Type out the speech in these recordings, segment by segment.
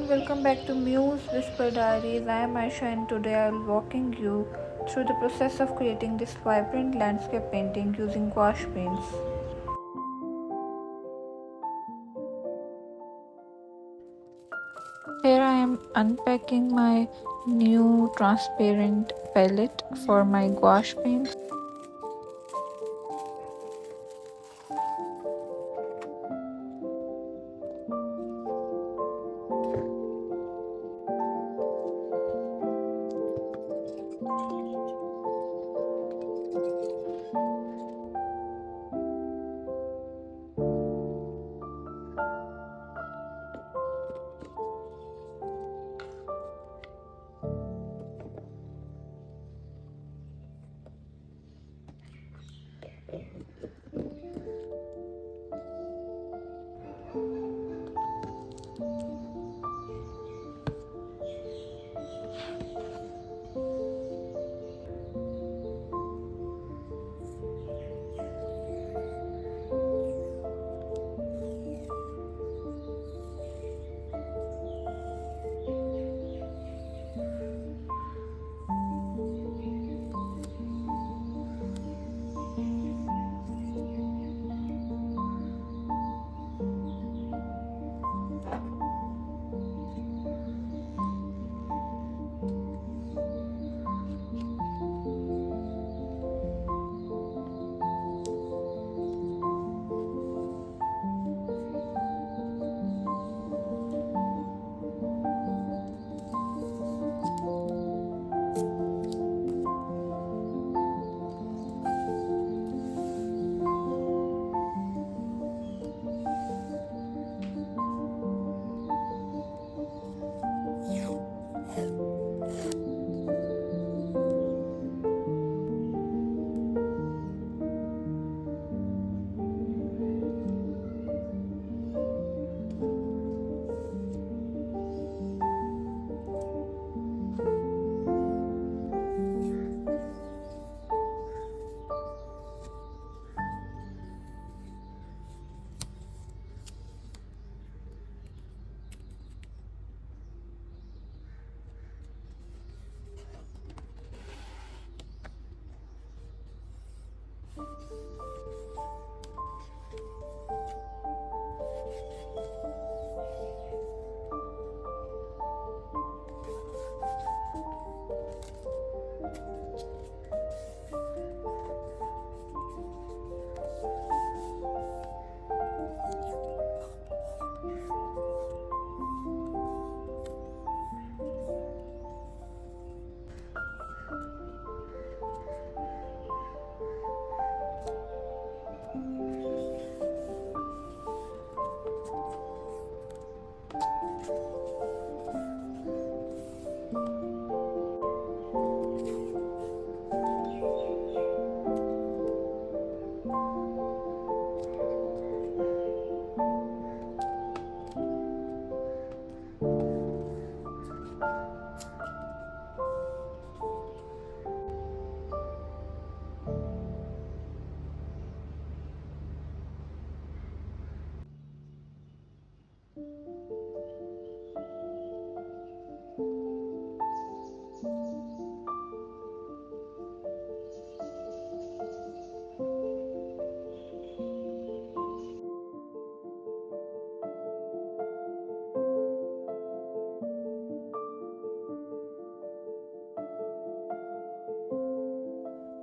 welcome back to Muse Whisper Diaries. I am Aisha and today I will walking you through the process of creating this vibrant landscape painting using gouache paints. Here I am unpacking my new transparent palette for my gouache paints.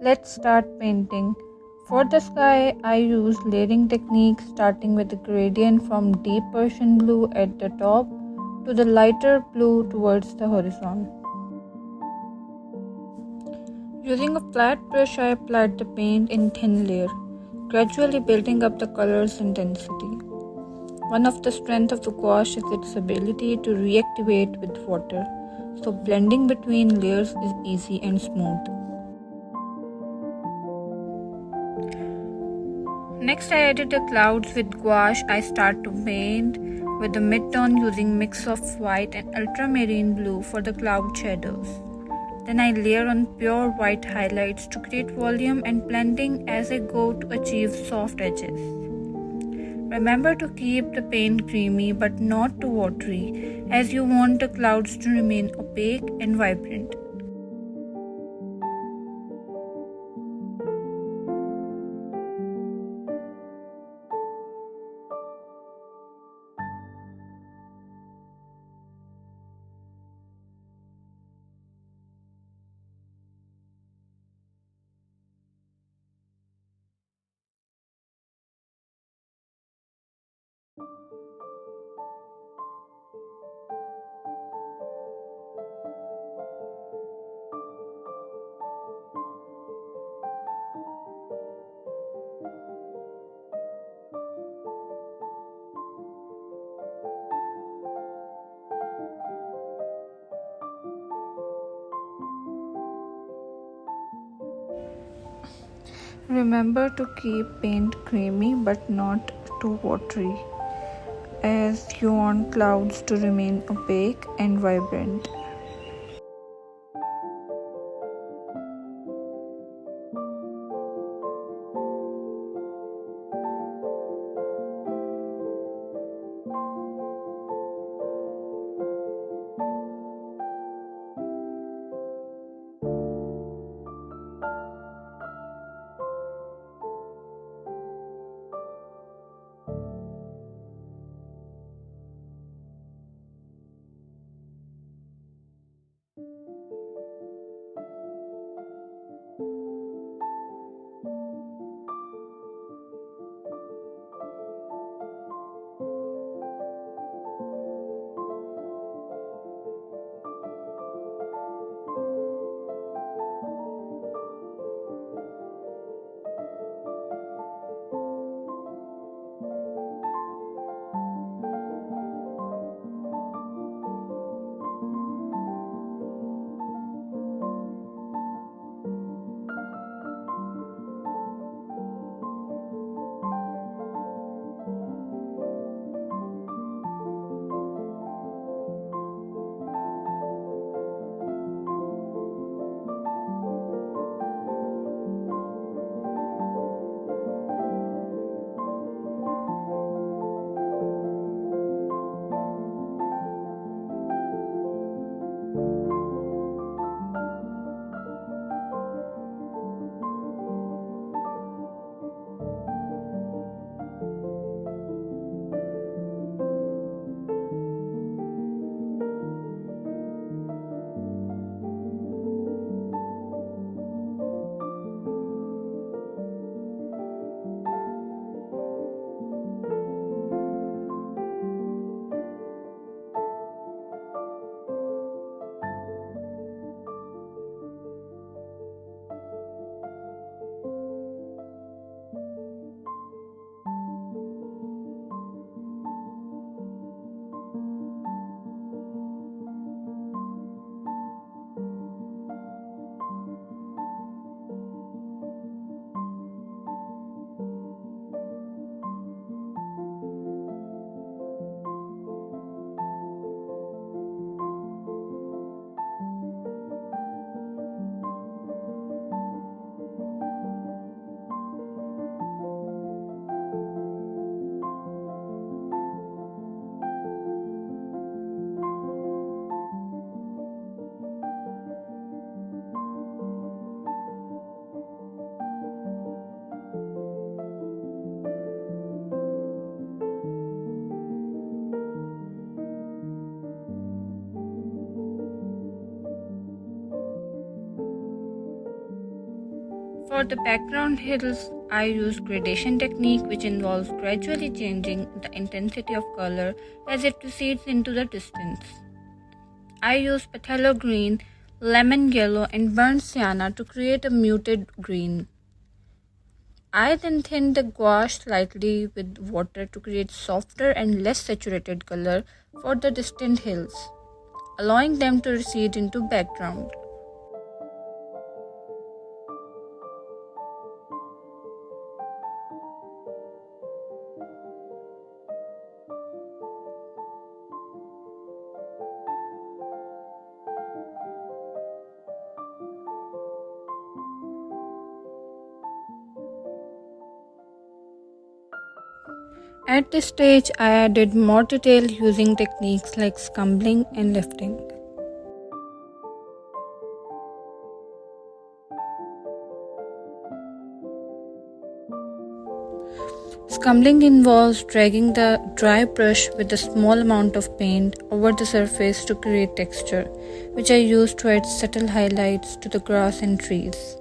Let's start painting. For the sky, I use layering technique starting with the gradient from deep Persian blue at the top to the lighter blue towards the horizon. Using a flat brush, I applied the paint in thin layer, gradually building up the color's intensity. One of the strengths of the gouache is its ability to reactivate with water, so blending between layers is easy and smooth. Next, I added the clouds with gouache. I start to paint with the mid-tone using mix of white and ultramarine blue for the cloud shadows. Then I layer on pure white highlights to create volume and blending as I go to achieve soft edges. Remember to keep the paint creamy but not too watery, as you want the clouds to remain opaque and vibrant. Remember to keep paint creamy but not too watery, as you want clouds to remain opaque and vibrant. For the background hills, I use gradation technique, which involves gradually changing the intensity of color as it recedes into the distance. I use phthalo green, lemon yellow and burnt sienna to create a muted green. I then thin the gouache slightly with water to create softer and less saturated color for the distant hills, allowing them to recede into background. At this stage, I added more detail using techniques like scumbling and lifting. Scumbling involves dragging the dry brush with a small amount of paint over the surface to create texture, which I use to add subtle highlights to the grass and trees.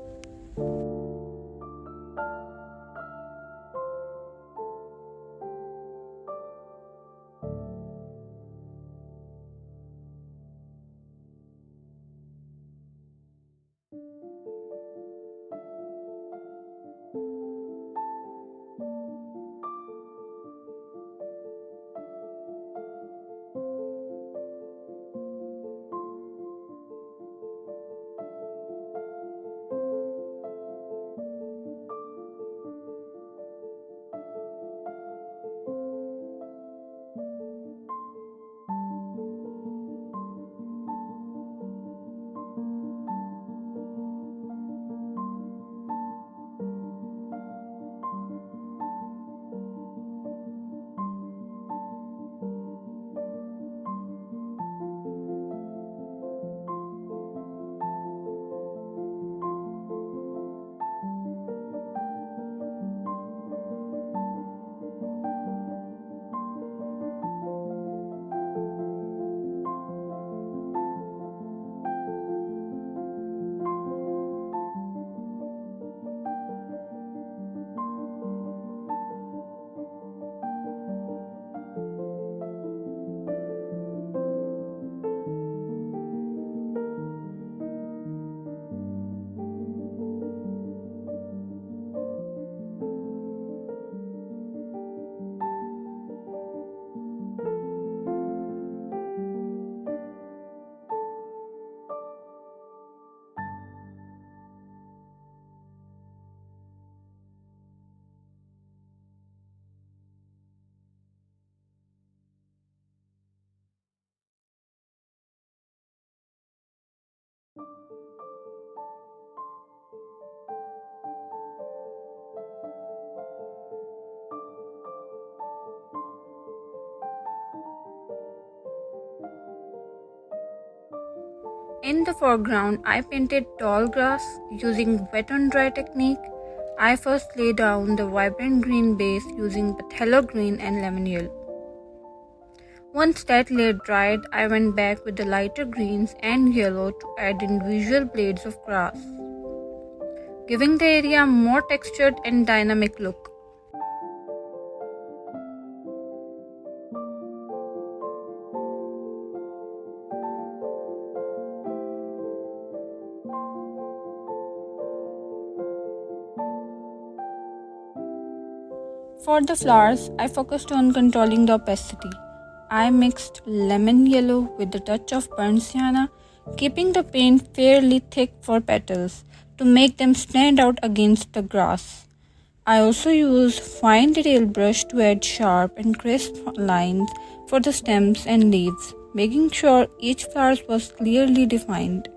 In the foreground, I painted tall grass using wet on dry technique. I first laid down the vibrant green base using phthalo green and lemon yellow. Once that layer dried, I went back with the lighter greens and yellow to add individual blades of grass, giving the area a more textured and dynamic look. For the flowers, I focused on controlling the opacity. I mixed lemon yellow with a touch of burnt sienna, keeping the paint fairly thick for petals to make them stand out against the grass. I also used fine detail brush to add sharp and crisp lines for the stems and leaves, making sure each flower was clearly defined.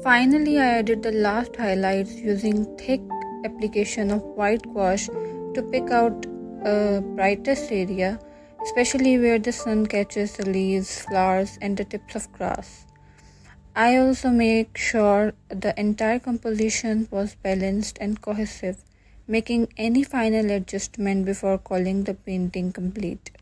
Finally, I added the last highlights using thick application of white gouache to pick out a brightest area, especially where the sun catches the leaves, flowers, and the tips of grass. I also make sure the entire composition was balanced and cohesive, making any final adjustment before calling the painting complete.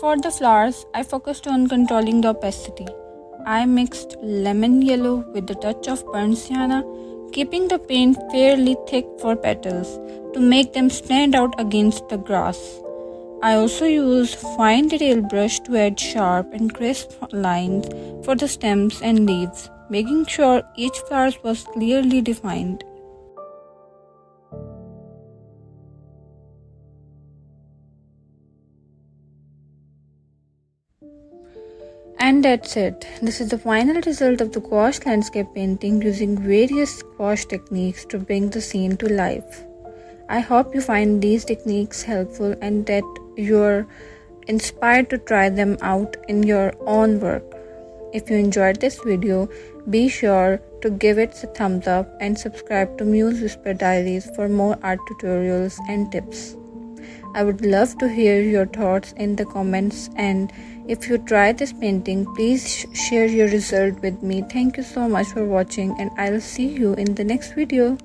For the flowers, I focused on controlling the opacity. I mixed lemon yellow with a touch of burnt sienna, keeping the paint fairly thick for petals to make them stand out against the grass. I also used fine detail brush to add sharp and crisp lines for the stems and leaves, making sure each flower was clearly defined. And that's it. This is the final result of the gouache landscape painting using various gouache techniques to bring the scene to life. I hope you find these techniques helpful and that you're inspired to try them out in your own work. If you enjoyed this video, be sure to give it a thumbs up and subscribe to Muse Whisper Diaries for more art tutorials and tips. I would love to hear your thoughts in the comments, and if you try this painting, please share your result with me. Thank you so much for watching, and I'll see you in the next video.